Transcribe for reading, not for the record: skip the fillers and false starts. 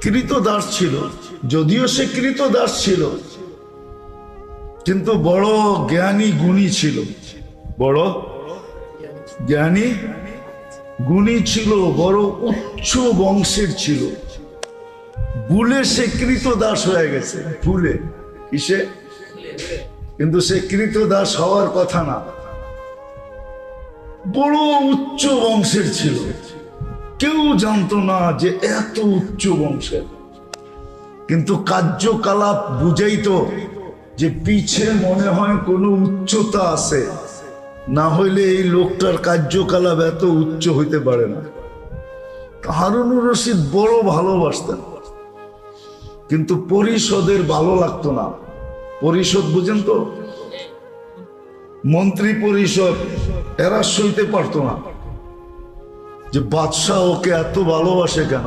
কৃতদাস ছিল, যদিও সে কৃতদাস ছিল, কিন্তু বড় জ্ঞানী গুণী ছিল, বড় জ্ঞানী গুণী ছিল, বড় উচ্চ বংশের ছিল। ভুলে সে কৃতদাস হয়ে গেছে, ভুলে। কিসে? কিন্তু সে কৃতদাস হওয়ার কথা না, বড় উচ্চ বংশের ছিল। কেউ জানতো না যে এত উচ্চ বংশের, কিন্তু কার্যকলাপ বুঝাইতো যে পিছে মনে হয় কোনো উচ্চতা আছে, না হইলে এই লোকটার কার্যকলাপ এত উচ্চ হইতে পারে না। হারুনুর রশিদ বড় ভালোবাসতেন, কিন্তু পরিষদের ভালো লাগতো না। পরিষদ বুঝেন তো, মন্ত্রী পরিষদ, এরা সইতে পারতো না যে বাদশাহ ওকে এত ভালোবাসে কেন।